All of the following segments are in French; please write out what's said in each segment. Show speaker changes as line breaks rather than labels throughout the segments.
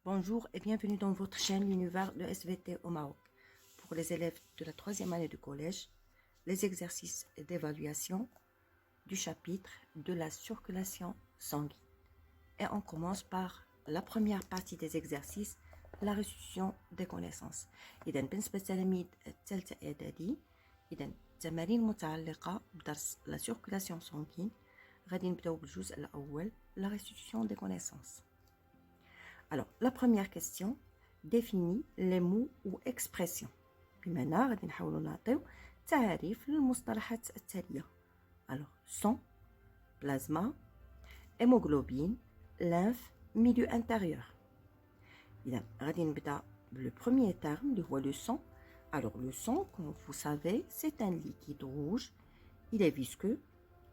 Bonjour et bienvenue dans votre chaîne L'univers de SVT au Maroc. Pour les élèves de la troisième année du collège, les exercices d'évaluation du chapitre de la circulation sanguine. Et on commence par la première partie des exercices, la restitution des connaissances. إذا بالنسبة للتلاميذ الثالثة إعدادي، إذا التمارين المتعلقة بدرس la circulation sanguine غادي نبداو بالجزء الأول la restitution des connaissances. Alors, la première question définit les mots ou expressions. بمعنى غادي نحاولوا نعطيو تعريف للمصطلحات التالية. Alors, sang, plasma, hémoglobine, lymphe, milieu intérieur. إذا غادي نبدا le premier terme اللي هو le sang. Alors, le sang, comme vous savez, c'est un liquide rouge. Il est visqueux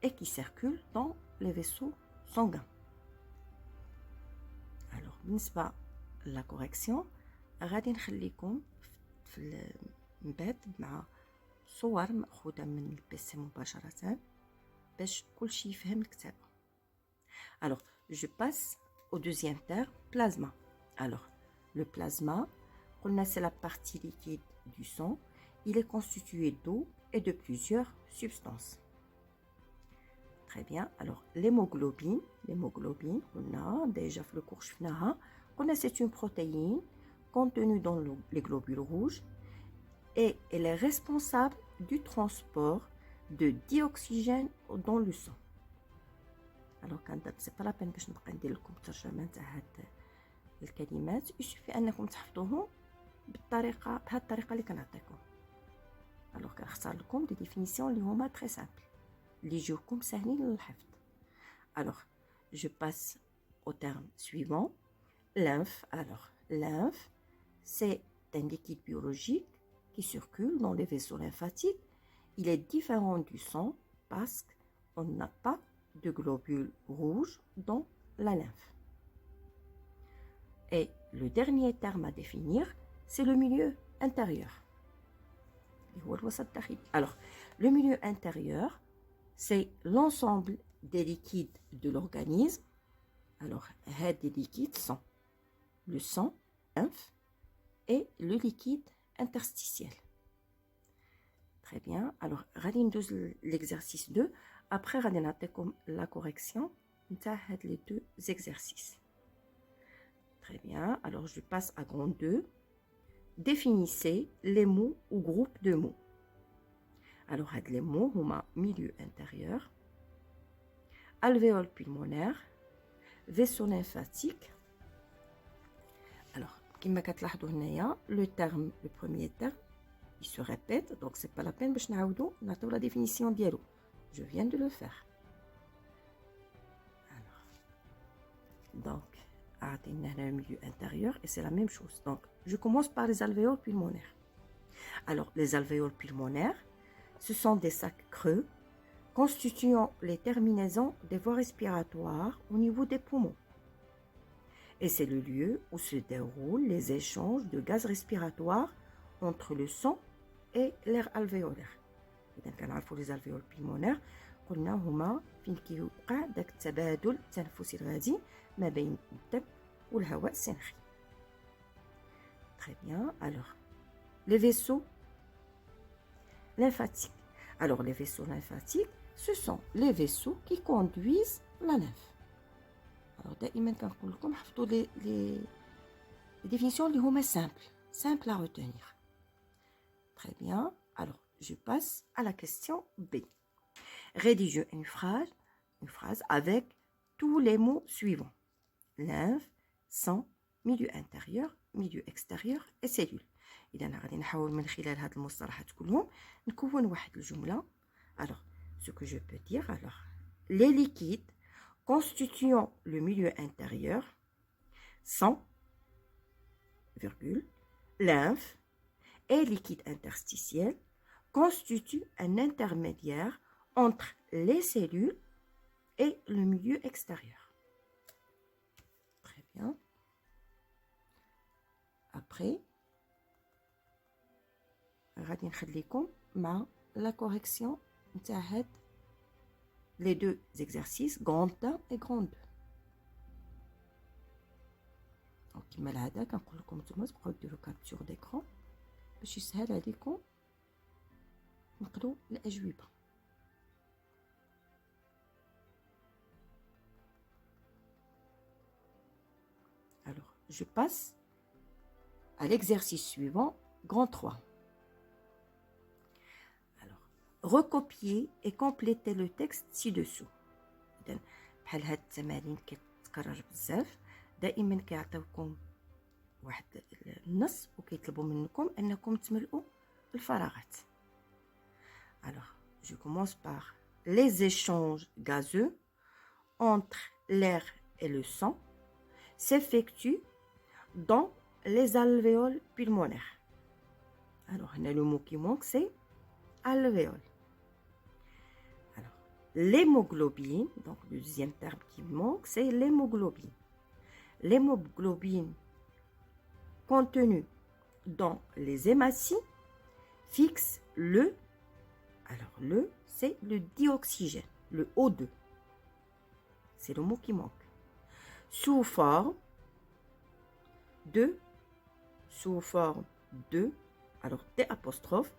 et qui circule dans les vaisseaux sanguins. Alors, بالنسبة la correction غادي نخليكم في من مع صور مأخوذة من البيسي مباشرة باش كلشي يفهم الكتابة. Alors, je passe au deuxième terme, plasma. Alors, le plasma, c'est la partie liquide du sang. Il est constitué d'eau et de plusieurs substances. Très bien. Alors, l'hémoglobine, on a déjà fait le cours, c'est une protéine contenue dans les globules rouges et elle est responsable du transport de dioxygène dans le sang. Alors, quand c'est pas la peine que je نبقى ندير لكم ترجمه تاع هاد الكلمات، يشفي انكم تحفظوهم بهذه الطريقه اللي كنعطيكم. alors كنختار لكم دي ديفينيسيون اللي هما très simple اللي يجيوكم ساهلين للحفظ. alors je passe au terme suivant, lymphe. Alors, lymphe, c'est un liquide biologique qui circule dans les vaisseaux lymphatiques. Il est différent du sang parce qu'on n'a pas de globules rouges dans la lymphe. Et le dernier terme à définir, c'est le milieu intérieur. Alors, le milieu intérieur, c'est l'ensemble des liquides de l'organisme. Alors, des liquides sont le sang, lymphe et le liquide interstitiel. Très bien. Alors, غادي ندوز l'exercice 2. Après, غادي نعطيكم la correction نتاع هاد les deux exercices. Très bien. Alors, je passe à grand 2. Définissez les mots ou groupes de mots. Alors, هاد les mots هما milieu intérieur, alvéole pulmonaire, vaisseau lymphatique. Alors, كما كتلاحظوا هنايا le premier terme il se répète, donc c'est pas la peine باش نعاودو نعطيو la définition ديالو. Je viens de le faire. Alors, donc عطينا هنا le milieu intérieur et c'est la même chose. Donc, je commence par les alvéoles pulmonaires. Alors, les alvéoles pulmonaires, ce sont des sacs creux constituant les terminaisons des voies respiratoires au niveau des poumons. Et c'est le lieu où se déroulent les échanges de gaz respiratoires entre le sang et l'air alvéolaire. إذا كنعرفوا les alvéoles pulmonaires قلنا هما فين كيوقع داك التبادل التنفسي الغازي ما بين الدم والهواء السنخي. Très bien. Alors, les vaisseaux lymphatiques. Alors, les vaisseaux lymphatiques, ce sont les vaisseaux qui conduisent la lymphe. Alors, دائما كنقول لكم حفظوا les définitions اللي هما simple à retenir. Très bien. Alors, je passe à la question B. Rédigez une phrase avec tous les mots suivants. Lymphe, sang, milieu intérieur, milieu extérieur et cellules. إذا غادي نحاول من خلال هاد المصطلحات كلهم نكون واحد الجملة. Alors, ce que je peux dire, alors, les liquides constituant le milieu intérieur, sang, virgule, lymphe et liquide interstitiel constituent un intermédiaire entre les cellules et le milieu extérieur. Très bien. Après, غادي نخليكم مع la correction نتاع هاد les deux exercices, grande 1 et grande 2. كما العاده كنقول لكم نتوما تبقاو ديروا كابتور ديكرون باش يسهل عليكم نقروا الاجوبه. Alors, je passe à l'exercice suivant, grand 3. Alors, recopier et compléter le texte ci-dessous. بحال هاد التمارين كتكرر بزاف، دائما كيعطيوكم واحد النص وكيطلبوا منكم انكم تملؤوا الفراغات. Alors, je commence par les échanges gazeux entre l'air et le sang s'effectuent dans les alvéoles pulmonaires. Alors, le mot qui manque, c'est alvéoles. Alors, l'hémoglobine, donc le deuxième terme qui manque, c'est l'hémoglobine. L'hémoglobine contenue dans les hématies fixe le, alors le, c'est le dioxygène, le O2. C'est le mot qui manque. Sous forme de, alors T apostrophe,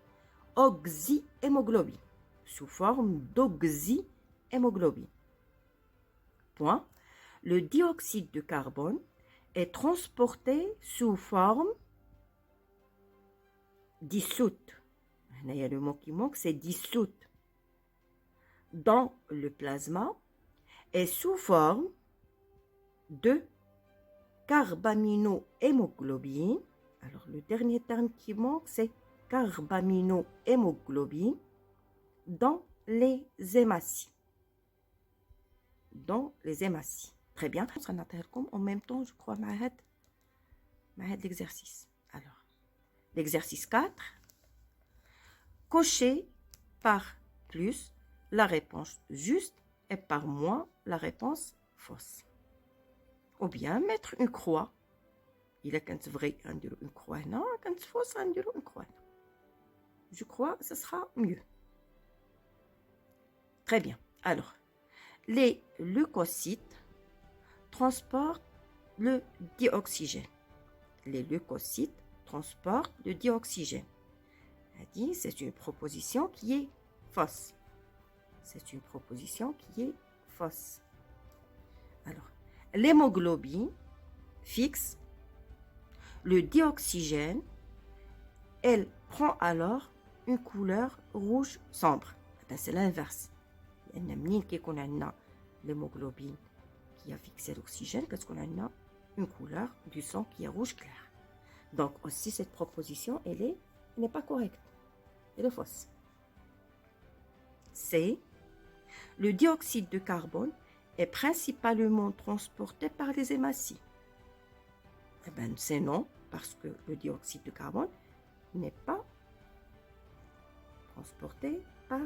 oxyhémoglobine, sous forme d'oxyhémoglobine. Point. Le dioxyde de carbone est transporté sous forme dissoute. Là, il y a le mot qui manque, c'est dissoute. Dans le plasma et sous forme de carbaminohémoglobine. Alors, le dernier terme qui manque, c'est carbaminohémoglobine dans les hématies. Dans les hématies. Très bien. Je vais en même temps, je crois, l'exercice. Alors, l'exercice 4. Cocher par plus la réponse juste et par moins la réponse fausse. Ou bien mettre une croix. Il est quand vrai, on dirait une croix. Non, quand fausse, on dirait une croix. Je crois que ce sera mieux. Très bien. Alors, les leucocytes transportent le dioxygène. Les leucocytes transportent le dioxygène. C'est une proposition qui est fausse. C'est une proposition qui est fausse. Alors, l'hémoglobine fixe le dioxygène. Elle prend alors une couleur rouge sombre. C'est l'inverse. L'hémoglobine qui a fixé l'oxygène, parce qu'on a une couleur du sang qui est rouge clair. Donc aussi cette proposition, elle n'est pas correcte. Elle est fausse. C. Le dioxyde de carbone est principalement transporté par les hématies. Eh bien, c'est non, parce que le dioxyde de carbone n'est pas transporté par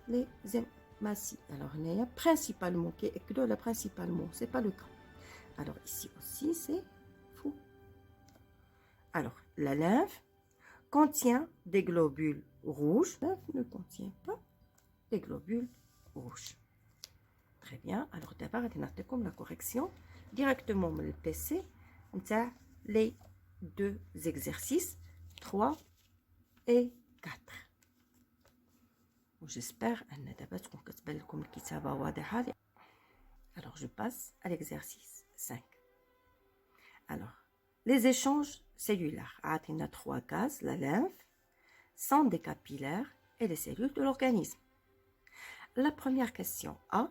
les hématies. Alors, il y a principalement, qui est que principalement, ce n'est pas le cas. Alors, ici aussi, c'est faux. Alors, la lymphe contient des globules rouges. La lymphe ne contient pas des globules rouges. Très bien. Alors, d'abord, on a comme la correction directement dans le PC. On a les deux exercices, 3 et 4. J'espère que alors, je passe à l'exercice 5. Alors, les échanges cellulaires. On a 3 gaz, la lymphe, sang des capillaires et les cellules de l'organisme. La première question A.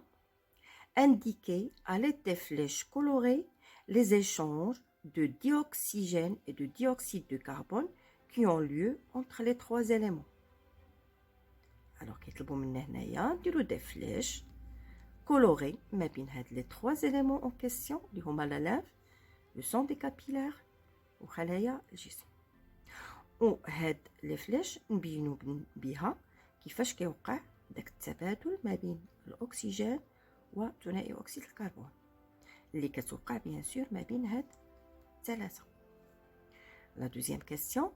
Indiquer à l'aide des flèches colorées les échanges de dioxygène et de dioxyde de carbone qui ont lieu entre les 3 éléments. Alors, nous des flèches colorées mais les 3 éléments en question, la lymphe, le sang des capillaires ou les flèches نبينوا بها كيفاش كيوقع داك التبادل ما بين الاكسجين وثنائي اكسيد الكربون اللي كتوقع bien sûr ما بين هاد الثلاثه. La deuxième question.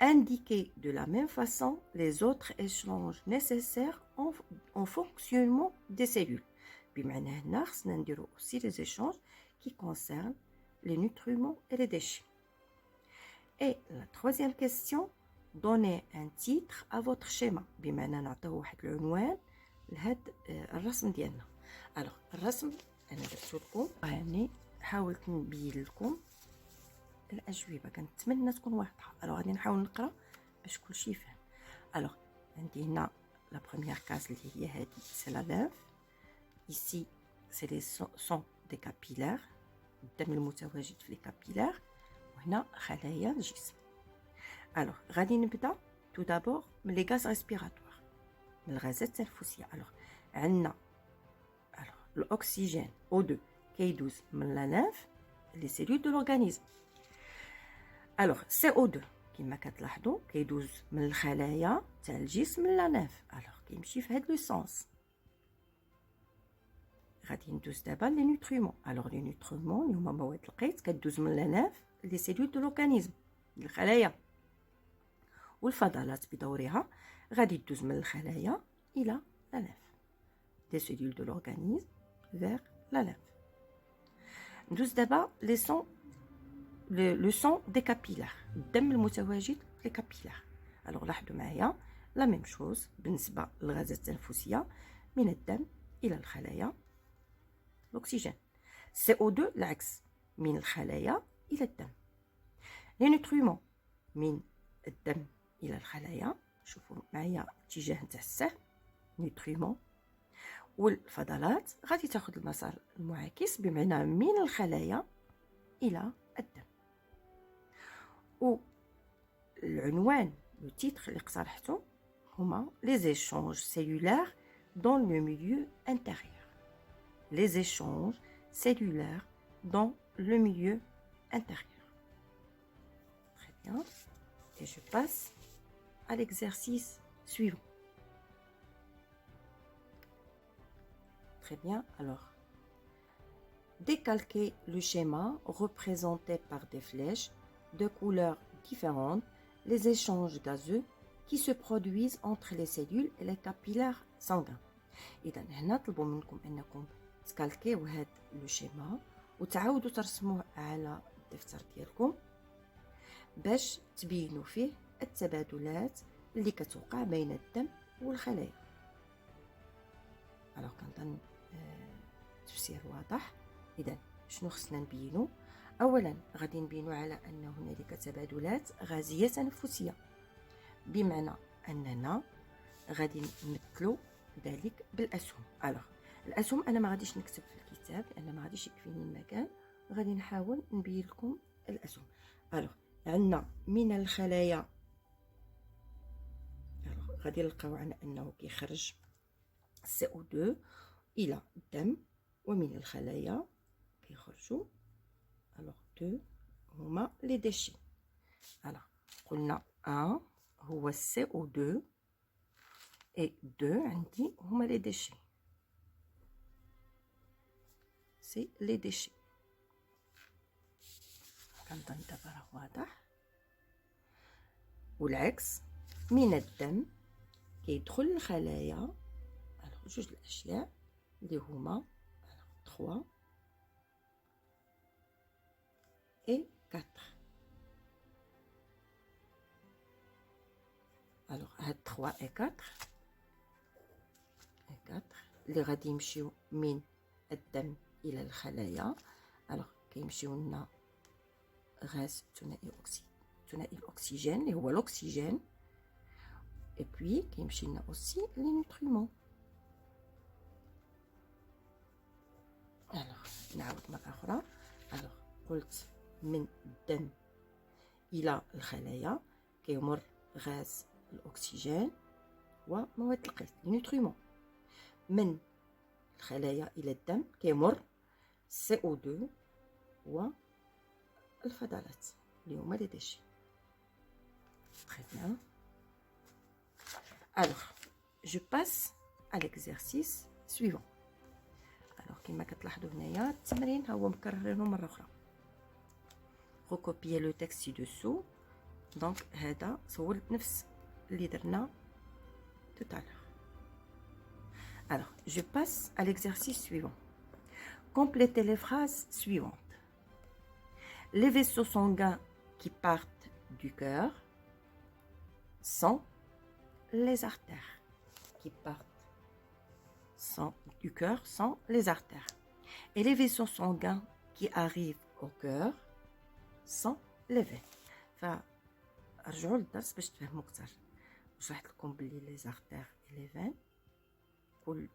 Indiquer de la même façon les autres échanges nécessaires en fonctionnement des cellules. بمعنى هنا خصنا نديرو aussi les échanges qui concernent les nutriments et les déchets. Et la troisième question, donnez un titre à votre schéma. بمعنى نعطيه واحد العنوان لهاد الرسم ديالنا. alors الرسم انا درتو لكم هاني حاولت نبين لكم الاجوبه كنتمنى تكون واضحه. alors غادي نحاول نقرا باش كلشي يفهم. alors عندي هنا la première case اللي هي هادي c'est la lymphe. ici c'est les sont des capillaires, الدم المتواجد في les capillaires. وهنا خلايا الجسم. alors غادي نبدا tout d'abord من les gaz respiratoires, من الغازات التنفسيه. alors عندنا الاكسجين O2 كيدوز من لا لانف لي سيلول دو لورغانيزم. alors CO2 كما كتلاحظوا كيدوز من الخلايا تاع الجسم من لا لانف. alors كيمشي في هاد لو سونس. غادي ندوز دابا لي نوتريمون. alors لي نوتريمون اللي هما مواد القيت كدوز من لا لانف لي سيلول دو لورغانيزم الخلايا. والفضلات بدورها غادي تدوز من الخلايا الى لا لانف des cellules de l'organisme vers la lymphe. ندوز دابا لي سون le sang des capillaires, الدم المتواجد في les capillaires. alors لاحظوا معايا لا ميم شوز بالنسبه للغازات التنفسيه من الدم الى الخلايا الاكسجين. CO2 العكس من الخلايا الى الدم. لي نوتريمون من الدم الى الخلايا. شوفوا معايا اتجاه نتاع السهم نوتريمون. والفضلات غادي تاخذ المسار المعاكس بمعنى من الخلايا الى الدم. والعنوان لو تيتر اللي اقترحته هما les échanges cellulaires dans le milieu intérieur. les échanges cellulaires dans le milieu intérieur. Très bien. Et je passe à l'exercice suivant. Très bien. Alors, décalquez le schéma représenté par des flèches de couleurs différentes, les échanges gazeux qui se produisent entre les cellules et les capillaires sanguins. إذا هنا طلبوا منكم أنكم تكالكيو هذا لو شيما وتعاودوا ترسموه على الدفتر ديالكم باش تبينوا فيه التبادلات اللي كتوقع بين الدم والخلايا. alors كنظن تفسير واضح. إذا شنو خصنا نبينو؟ اولا غادي نبينو على ان هنالك تبادلات غازيه تنفسيه بمعنى اننا غادي نمثلو ذلك بالاسهم. alors الاسهم انا ما غاديش نكتب في الكتاب لان ما غاديش يكفيني المكان. غادي نحاول نبين لكم الاسهم. alors عندنا من الخلايا غادي نلقاو على انه كيخرج CO2 الى الدم ومن الخلايا كيخرجوا alors 2 هما لي ديشي. alors قلنا 1 هو CO2 et 2 عندي هما لي ديشي. سي لي ديشي. كنظن دابا راه واضح. والعكس من الدم كيدخل الخلايا alors جوج الاشياء اللي هما 3 et 4. alors هاد 3 et 4 اللي غادي يمشيو من الدم الى الخلايا. alors كيمشيو لنا غاز ثنائي الاكسجين اللي هو الاكسجين et puis كيمشي لنا aussi les nutriments. alors نعاود مرة أخرى. alors قلت من الدم إلى الخلايا كيمر غاز الأكسجين ومواد القيت النيوتريمون. من الخلايا إلى الدم كيمر CO2 والفضلات اللي هما لي ديشي. Très bien. alors je passe à l'exercice suivant. alors كما كتلاحظوا هنايا التمرين ها هو مكررينه مره اخرى. recopier le texte ci-dessous. donc هذا هو نفس اللي درنا tout à l'heure. alors je passe à l'exercice suivant. complétez les phrases suivantes. Les vaisseaux sanguins qui partent du cœur sont les artères. Qui partent du cœur sont les artères. Et les vaisseaux sanguins qui arrivent au cœur sont les veines. فرجعوا للدرس باش تفهموا اكثر. شرحت لكم بلي لي زارتير اي لي فين كل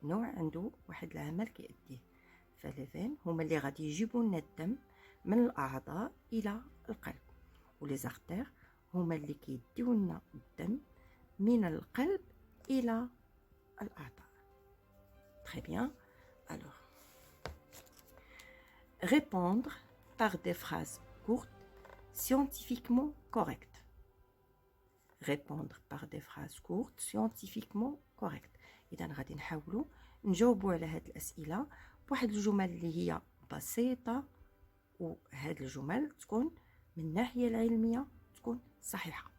نوع عنده واحد العمل كيأديه. فلي فين هما اللي غادي يجيبوا لنا الدم من الاعضاء الى القلب، ولي زارتير هما اللي كيديو لنا الدم من القلب الى الاعضاء. Très bien. Alors, répondre par des phrases courtes, scientifiquement correctes. Répondre par des phrases courtes, scientifiquement correctes. إذا غادي نحاولوا نجاوبوا على هاد الأسئلة بواحد الجمل اللي هي بسيطة، وهاد الجمل تكون من الناحية العلمية تكون صحيحة.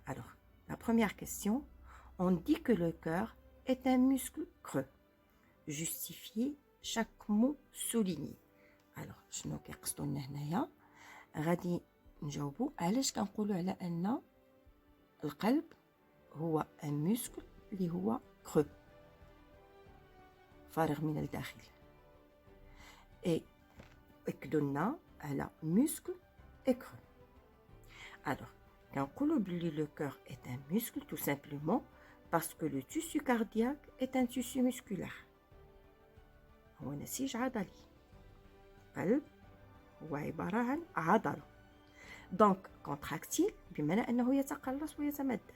Alors, la première question, on dit que le cœur est un muscle creux. Justifiez chaque mot souligné. Alors, شنو كيقصدوا لنا هنايا؟ غادي نجاوبوا علاش كنقولوا على ان القلب هو ان موسكل اللي هو كرو، فارغ من الداخل. اي اكدوا لنا على موسكل اي كرو. Alors, كنقولوا بلي le cœur est un muscle tout simplement parce que le tissu cardiaque est un tissu musculaire. هو نسيج عضلي. القلب هو عبارة عن عضلة. دونك كونتراكتيل بمعنى أنه يتقلص ويتمدد.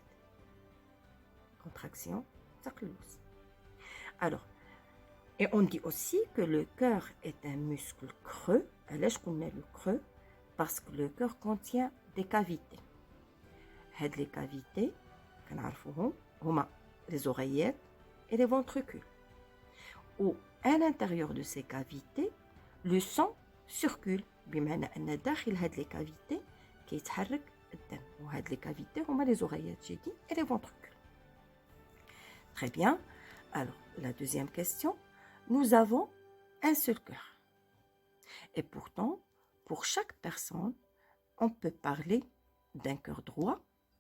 كونتراكسيون تقلص. Alors, et on dit aussi que le cœur est un muscle creux. علاش قلنا le creux? Parce que le cœur contient des cavités. هاد les cavités كنعرفوهم هما les oreillettes et les ventricules. Ou à l'intérieur de ces cavités, le sang circule. بمعنى أن داخل هاد les cavités كيتحرك الدم. وهاد les cavités هما les oreillettes j'ai dit et les ventricules. Très bien. Alors, la deuxième question. Nous avons un seul cœur. Et pourtant, pour chaque personne, on peut parler d'un cœur droit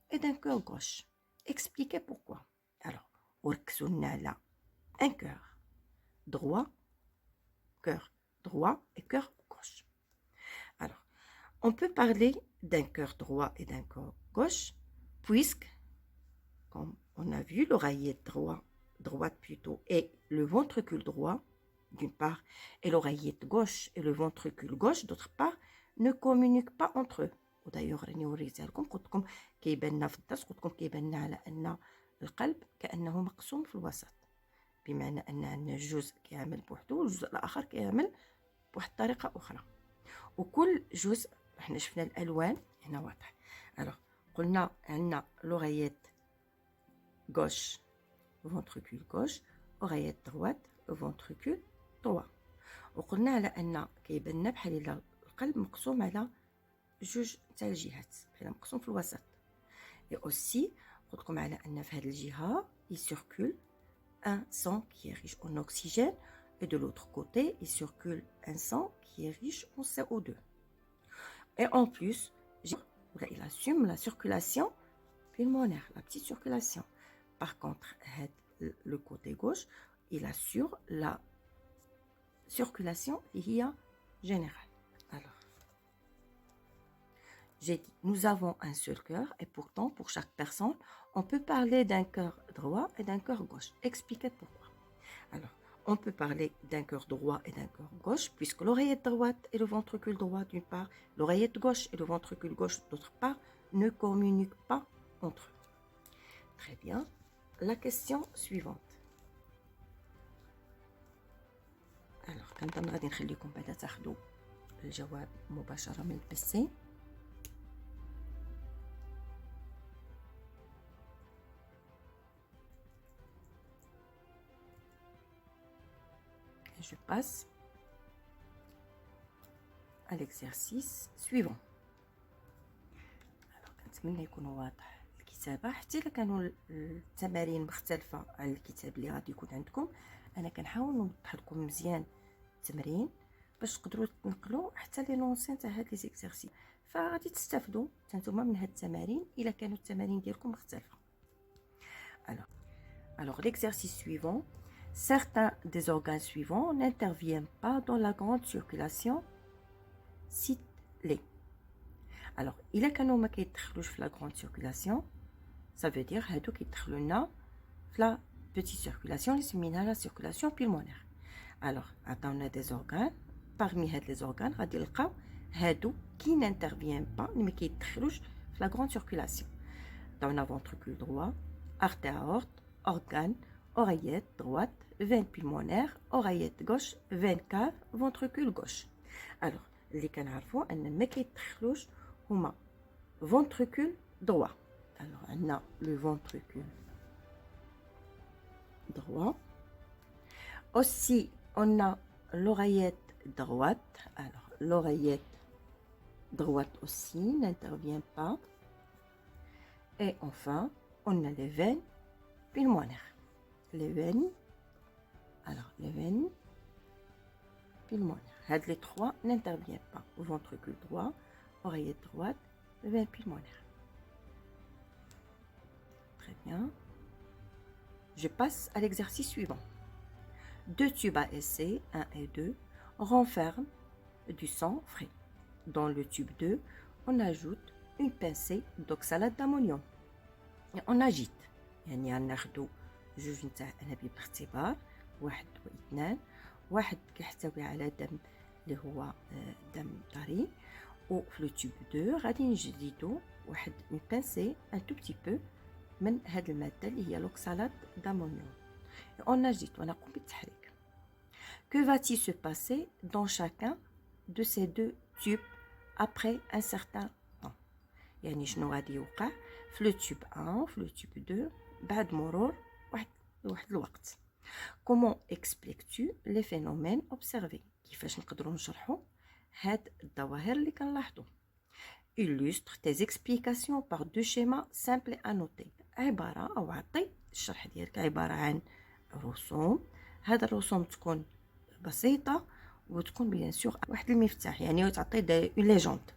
et d'un cœur gauche. Expliquez pourquoi. Alors, وركزوا لنا على un cœur droit et cœur gauche. Alors, on peut parler d'un cœur droit et d'un cœur gauche, puisque, comme on a vu, l'oreillette droite plutôt, et le ventricule droit, d'une part, et l'oreillette gauche et le ventricule gauche, d'autre part, ne communiquent pas entre eux. ودايوغ راني وريتها لكم، قلت لكم كيبان لنا في الدرس، قلت لكم كيبان لنا على ان القلب كانه مقسوم في الوسط، بمعنى ان عندنا جزء كيعمل بوحدو والجزء الاخر كيعمل بواحد الطريقه اخرى، وكل جزء حنا شفنا الالوان هنا واضح. الوغ قلنا عندنا لوغييت غوش فونتريكول غوش، اوغييت دروات فونتريكول دروا، وقلنا على ان كيبان لنا بحال الا القلب مقسوم على جوج تاع الجهات، بحال مقسوم في الوسط. et aussi قلت لكم على ان في هذه الجهه il circule un sang qui est riche en oxygène et de l'autre côté il circule un sang qui est riche en CO2. Et en plus il assume la circulation pulmonaire, la petite circulation. Par contre le côté gauche il assure la circulation générale. Alors j'ai dit, nous avons un seul cœur et pourtant, pour chaque personne, on peut parler d'un cœur droit et d'un cœur gauche. Expliquez pourquoi. Alors, on peut parler d'un cœur droit et d'un cœur gauche, puisque l'oreillette droite et le ventricule droit d'une part, l'oreillette gauche et le ventricule gauche d'autre part, ne communiquent pas entre eux. Très bien. La question suivante. Alors, كنظن غادي نخليكم بعدا تاخذوا الجواب مباشرة من البسي. Je passe à l'exercice suivant. Alors كنتمنى يكون واضح الكتابة، حتى إلا كانوا التمارين مختلفة على الكتاب اللي غادي يكون عندكم، أنا كنحاول نوضح لكم مزيان التمرين باش تقدروا تنقلوا حتى لي لونسين تاع هاد لي زيكزارسيس. فغادي تستافدوا نتوما من هاد التمارين الا كانوا التمارين ديالكم مختلفه. Alors l'exercice suivant, certains des organes suivants n'interviennent pas dans la grande circulation. Cite-les. Alors الا كانوا ما كيدخلوش في la grande circulation, ça veut dire هادو كيدخلوا لنا في la petite circulation اللي سميناها la circulation pulmonaire. Alors عطاونا des organes, parmi هاد les organes غادي نلقاو هادو qui n'interviennent pas, ما كيدخلوش في la grande circulation. عطاونا ventricule droit, artère aorte, organe, oreillette droite, veine pulmonaire, oreillette gauche, veine cave, ventricule gauche. Alors اللي كنعرفوا ان ما كيدخلوش هما ventricule droit. Alors on a le ventricule droit. Aussi on a l'oreillette droite. Alors l'oreillette droite aussi n'intervient pas. Et enfin on a les veines pulmonaires. Les veines. Alors les veines pulmonaires. Les trois n'interviennent pas. Ventricule droit, oreillette droite, veine pulmonaire. Très bien. Je passe à l'exercice suivant. Deux tubes à essai, 1 et 2, renferment du sang frais. Dans le tube 2, on ajoute une pincée d'oxalate d'ammonium. Et on agite. يعني غناخدو جوج نتاع انابيب اختبار، واحد واثنان. واحد كيحتوي على دم اللي هو دم طري، وفي لو تيوب 2 غادي نجددو واحد اون بانسي ان تو بتي بو من هاد الماده اللي هي لوكسالات دامونيوم. اون اجيت ونقوم بالتحريك. Que va-t-il se passer dans chacun de ces deux tubes après un certain temps؟ يعني شنو غادي يوقع في لو تيوب 1 وفي لو تيوب 2 بعد مرور واحد الوقت. Comment expliques-tu les phénomènes observés؟ كيفاش نقدروا نشرحوا هاد الظواهر اللي كنلاحظوا؟ Illustre tes explications par deux schémas simples à noter. عبارة أو عطي الشرح ديالك عبارة عن رسوم. هاد الرسوم تكون بسيطة وتكون بيان سور واحد المفتاح، يعني تعطي une légende.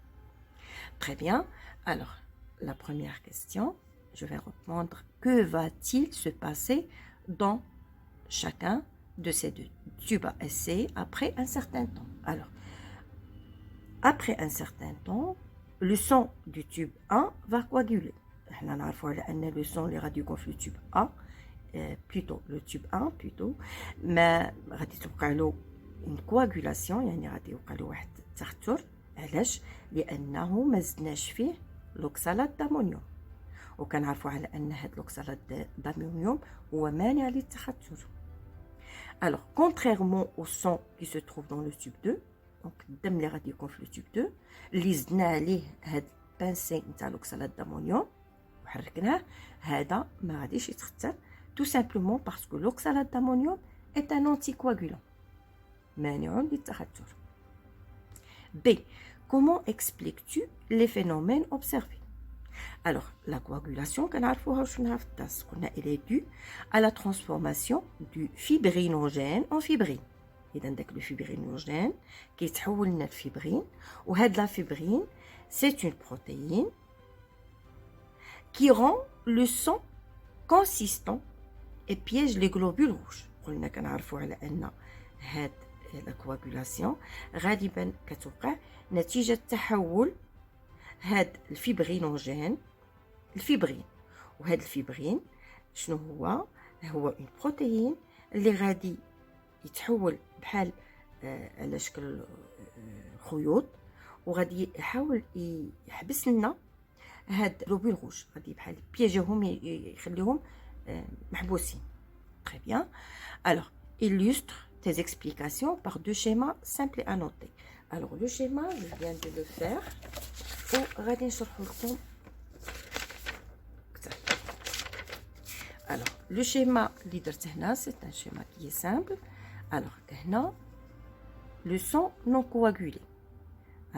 Très bien. Alors, la première question, je vais répondre. Que va-t-il se passer dans chacun de ces deux tubes à essai après un certain temps? Alors, après un certain temps, le sang du tube 1 va coaguler. On a le sang اللي غادي يكون في le tube A, plutôt le tube 1 plutôt, ما غادي توقع له une coagulation، يعني غادي يوقع له واحد التخثر. علاش؟ لانه ما زدناش فيه لوكسالات دامونيوم، وكنعرفوا على ان هاد لوكسالات دامونيوم هو مانع للتخثر. Alors, contrairement au sang qui se trouve dans le tube 2, donc الدم اللي غادي يكون في le tube 2 اللي زدنا عليه هاد بانسي نتاع لوكسالات دامونيوم وحركناه، هذا ما غاديش يتخثر tout simplement parce que l'oxalate d'ammonium est un anticoagulant مانع للتخثر. B. Comment expliques-tu les phénomènes observés? Alors, la coagulation, elle est due à la transformation du fibrinogène en fibrine. Et donc, le fibrinogène qui est transformé en fibrine. Et la fibrine, c'est une protéine qui rend le sang consistant et piège les globules rouges. On a la coagulation غالبا كتوقع نتيجة تحول هاد الفيبرينوجين الفيبرين. وهاد الفيبرين شنو هو اون بروتيين اللي غادي يتحول بحال على شكل خيوط، وغادي يحاول يحبس لنا هاد لوبول روج، غادي بحال بيجيهم يخليهم محبوسين. Très bien. Alors, illustre tes explications par deux schémas simples à noter. Alors, le schéma, je viens de le faire. Alors, le schéma c'est un schéma qui est simple. Alors, le sang non coagulé.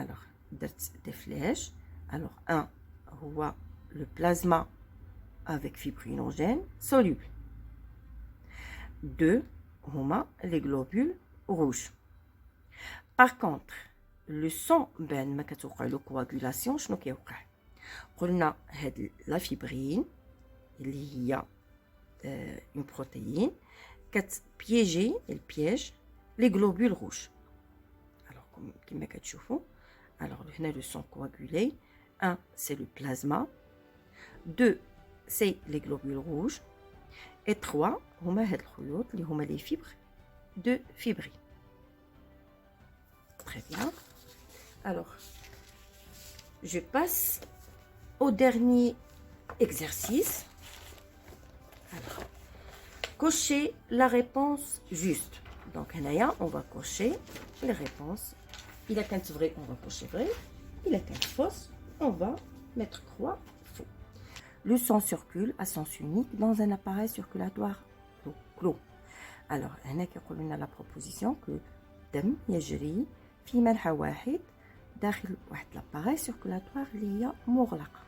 Alors, des flèches. Alors, un, le plasma avec fibrinogène soluble. 2, les globules rouges. Par contre, le sang بين ما كتوقع له coagulation شنو كيوقع؟ قلنا هاد لا فيبرين اللي هي une protéine كتبيجي البيège les globules rouges. Alors كما كتشوفوا alors هنا le sang coagulé 1 c'est le plasma 2 c'est les globules rouges et 3 هما هاد الخيوط اللي هما les fibres de fibrin. Très bien. Alors je passe au dernier exercice. Alors, cocher la réponse juste. Donc, on va cocher les réponses. Il a qu'un vrai, on va cocher vrai. Il a qu'un fausse, on va mettre croix faux. Le sang circule à sens unique dans un appareil circulatoire clos. Alors, on a la proposition que الدم يجري في منحى واحد داخل واحد l'appareil circulatoire اللي هي مغلقة.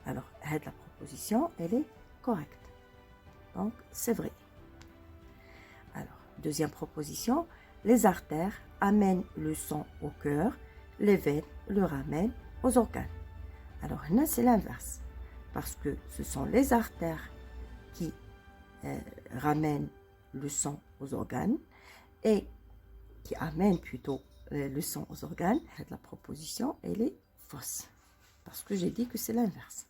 Alors, la proposition, elle est correcte. Donc, c'est vrai. Alors, deuxième proposition, les artères amènent le sang au cœur, les veines le ramènent aux organes. Alors, là, c'est l'inverse. Parce que ce sont les artères qui ramènent le sang aux organes et qui amènent plutôt le sang aux organes. La proposition, elle est fausse. Parce que j'ai dit que c'est l'inverse.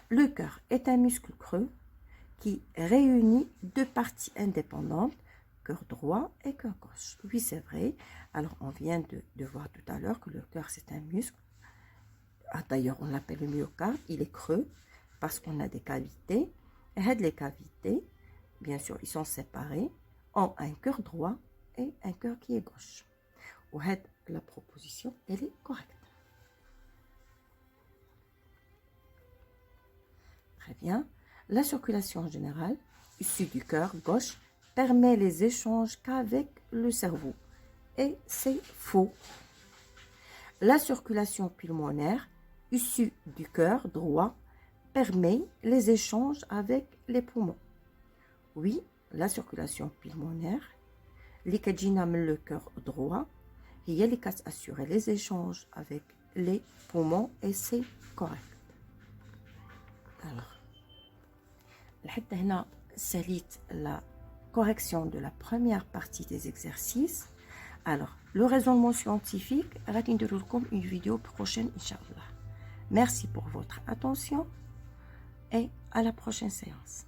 Le cœur est un muscle creux qui réunit deux parties indépendantes, cœur droit et cœur gauche. Oui, c'est vrai. Alors, on vient de voir tout à l'heure que le cœur, c'est un muscle. D'ailleurs, on l'appelle le myocarde. Il est creux parce qu'on a des cavités. Et les cavités, bien sûr, ils sont séparés, ont un cœur droit et un cœur qui est gauche. La proposition, elle est correcte. Très bien. La circulation générale, issue du cœur gauche, permet les échanges qu'avec le cerveau. Et c'est faux. La circulation pulmonaire, issue du cœur droit, permet les échanges avec les poumons. Oui, la circulation pulmonaire, اللي كتجينا من le cœur droit, هي اللي كتأسsurer les échanges avec les poumons et c'est correct. Alors, لحتى هنا ساليت la correction de la première partie des exercices. Alors, le raisonnement scientifique, غادي نديرو لكم une vidéo prochaine Inch'Allah. Merci pour votre attention et à la prochaine séance.